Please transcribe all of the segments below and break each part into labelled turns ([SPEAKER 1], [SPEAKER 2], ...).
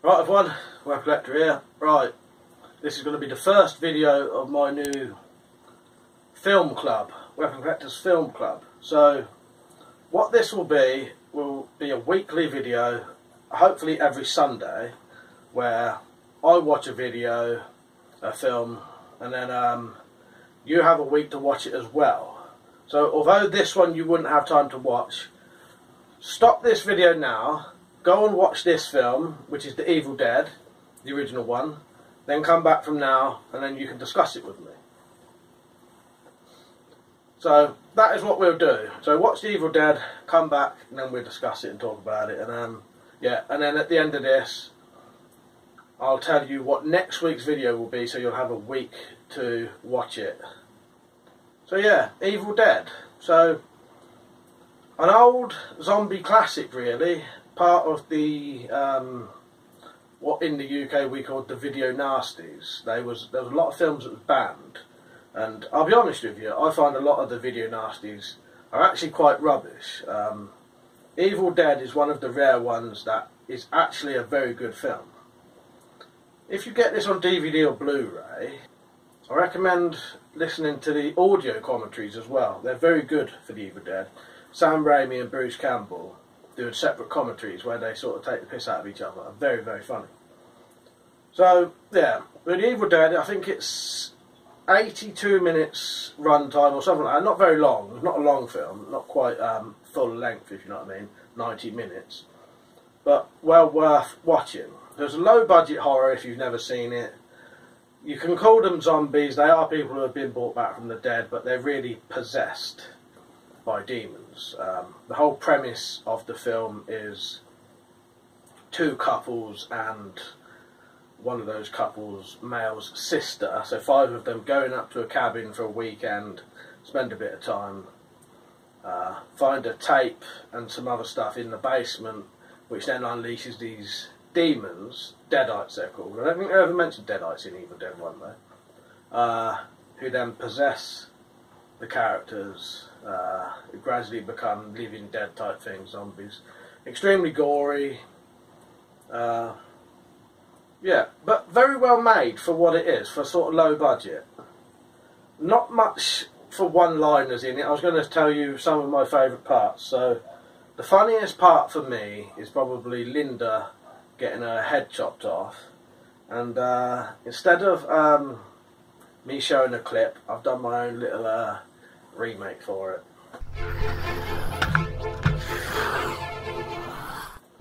[SPEAKER 1] Right everyone, WeaponCollector here. Right, this is going to be the first video of my new film club, WeaponCollector's Film Club. So, what this will be a weekly video, hopefully every Sunday, where I watch a video, a film, and then you have a week to watch it as well. So, although this one you wouldn't have time to watch, stop this video now. Go and watch this film, which is The Evil Dead, the original one. Then come back from now, and then you can discuss it with me. So that is what we'll do. So watch The Evil Dead, come back, and then we'll discuss it and talk about it. And yeah, and then at the end of this, I'll tell you what next week's video will be, so you'll have a week to watch it. So yeah, Evil Dead. So an old zombie classic, really. Part of the what in the UK we called the video nasties. There was a lot of films that was banned, and I'll be honest with you, I find a lot of the video nasties are actually quite rubbish. Evil Dead is one of the rare ones that is actually a very good film. If you get this on DVD or Blu-ray, I recommend listening to the audio commentaries as well. They're very good for the Evil Dead. Sam Raimi and Bruce Campbell doing separate commentaries where they sort of take the piss out of each other. Very, very funny. So, yeah, with The Evil Dead, I think it's 82 minutes run time or something like that. Not very long. It's not a long film. Not quite full length, if you know what I mean. 90 minutes. But well worth watching. There's a low-budget horror if you've never seen it. You can call them zombies. They are people who have been brought back from the dead, but they're really possessed by demons. The whole premise of the film is two couples and one of those couples' male's sister, so 5 of them going up to a cabin for a weekend, spend a bit of time, find a tape and some other stuff in the basement, which then unleashes these demons, Deadites they're called. I don't think they ever mentioned Deadites in Evil Dead 1 though, who then possess the characters, gradually become living dead type things, zombies. Extremely gory, yeah, but very well made for what it is, for sort of low budget. Not much for one-liners in it. I was going to tell you some of my favourite parts. So the funniest part for me is probably Linda getting her head chopped off, and instead of me showing a clip, I've done my own little remake for it.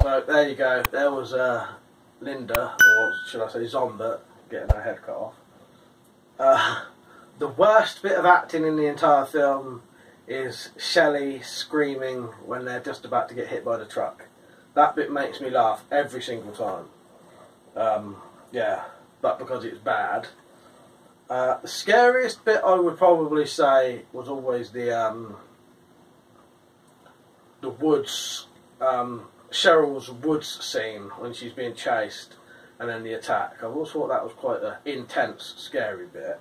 [SPEAKER 1] So there you go, there was Linda, or should I say Zombert, getting her head cut off. The worst bit of acting in the entire film is Shelley screaming when they're just about to get hit by the truck. That bit makes me laugh every single time. Yeah, but because it's bad. The scariest bit I would probably say was always the woods, Cheryl's woods scene when she's being chased, and then the attack. I've always thought that was quite an intense, scary bit.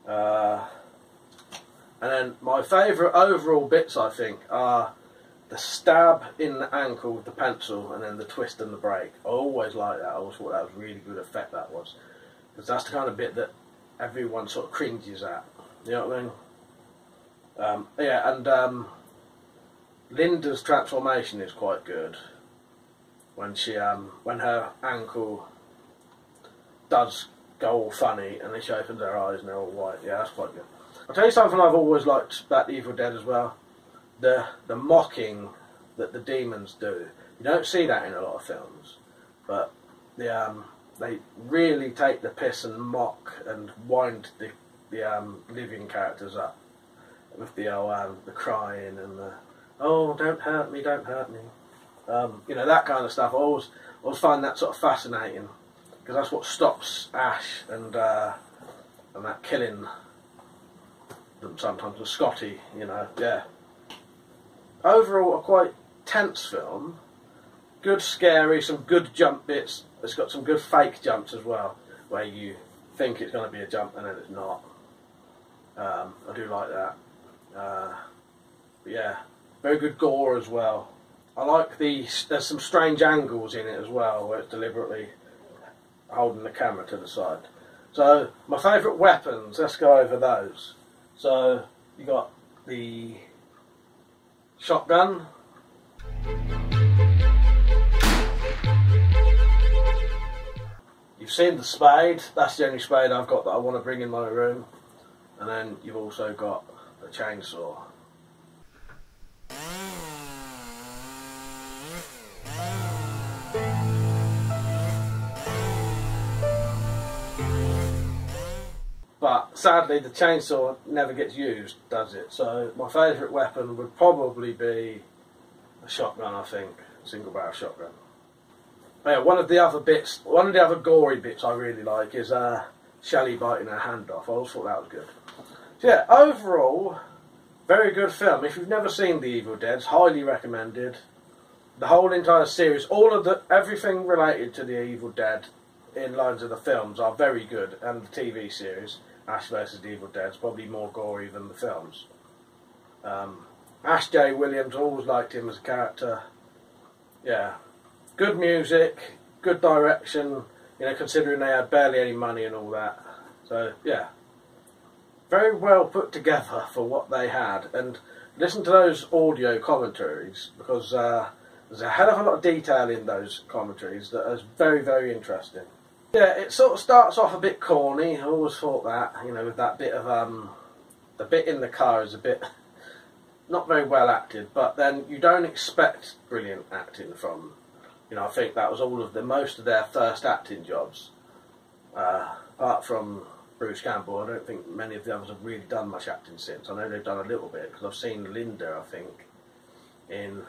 [SPEAKER 1] And then my favourite overall bits, I think, are the stab in the ankle with the pencil, and then the twist and the break. I always liked that. I always thought that was a really good effect, that was. Because that's the kind of bit that everyone sort of cringes at. You know what I mean? Yeah, and Linda's transformation is quite good. When she, when her ankle does go all funny, and then she opens her eyes and they're all white. Yeah, that's quite good. I'll tell you something I've always liked about The Evil Dead as well. The mocking that the demons do. You don't see that in a lot of films, but they really take the piss and mock and wind the living characters up with the crying and the "oh, don't hurt me, don't hurt me," you know, that kind of stuff. I always find that sort of fascinating, because that's what stops Ash and that killing them sometimes with Scotty. You know, yeah. Overall, a quite tense film. Good scary, some good jump bits. It's got some good fake jumps as well, where you think it's going to be a jump and then it's not. I do like that. But yeah, very good gore as well. I like there's some strange angles in it as well, where it's deliberately holding the camera to the side. So my favourite weapons, let's go over those. So you got the shotgun. You've seen the spade, that's the only spade I've got that I want to bring in my room. And then you've also got the chainsaw. But sadly the chainsaw never gets used, does it? So my favourite weapon would probably be a shotgun, I think. Single barrel shotgun. Yeah, one of the other gory bits I really like is Shelley biting her hand off. I always thought that was good. So yeah, overall, very good film. If you've never seen The Evil Dead, highly recommended. The whole entire series, everything related to The Evil Dead in lines of the films are very good, and the TV series, Ash vs. The Evil Dead, is probably more gory than the films. Ash J. Williams, always liked him as a character. Yeah. Good music, good direction, you know, considering they had barely any money and all that. So, yeah. Very well put together for what they had. And listen to those audio commentaries, because there's a hell of a lot of detail in those commentaries that is very, very interesting. Yeah, it sort of starts off a bit corny. I always thought that, you know, with that bit of, the bit in the car is a bit not very well acted, but then you don't expect brilliant acting from, you know, I think that was most of their first acting jobs. Apart from Bruce Campbell, I don't think many of the others have really done much acting since. I know they've done a little bit, because I've seen Linda, I think, in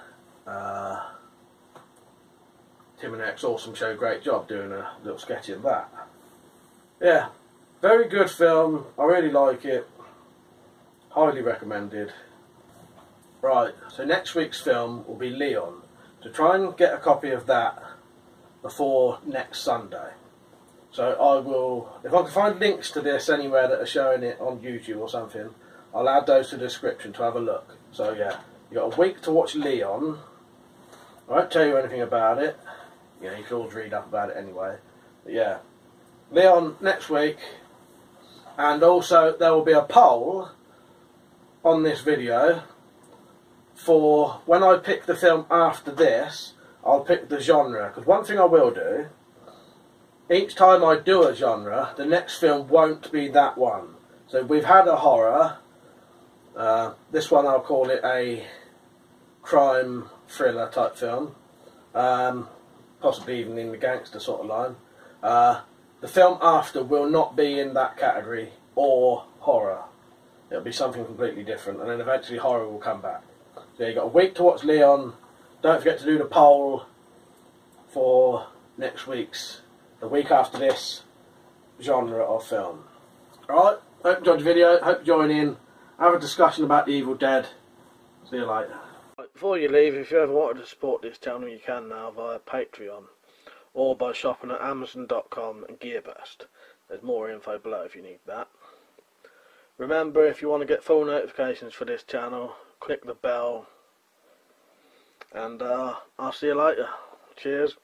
[SPEAKER 1] Tim and Eric's Awesome Show, great job doing a little sketch of that. Yeah, very good film, I really like it, highly recommended. Right, so next week's film will be Leon. To try and get a copy of that before next Sunday. So I will, if I can find links to this anywhere that are showing it on YouTube or something, I'll add those to the description to have a look. So yeah, you've got a week to watch Leon. I won't tell you anything about it. You know, you can always read up about it anyway. But yeah, Leon next week. And also there will be a poll on this video for when I pick the film after this. I'll pick the genre, because one thing I will do, each time I do a genre, the next film won't be that one. So we've had a horror, this one I'll call it a crime thriller type film, possibly even in the gangster sort of line. The film after will not be in that category or horror. It'll be something completely different, and then eventually horror will come back. So you've got a week to watch Leon. Don't forget to do the poll for next week's, the week after this, genre of film. Alright, hope you enjoyed the video, hope you join in, have a discussion about The Evil Dead. See you later. Before you leave, if you ever wanted to support this channel, you can now via Patreon, or by shopping at Amazon.com and GearBest. There's more info below if you need that. Remember, if you want to get full notifications for this channel, click the bell, and I'll see you later. Cheers.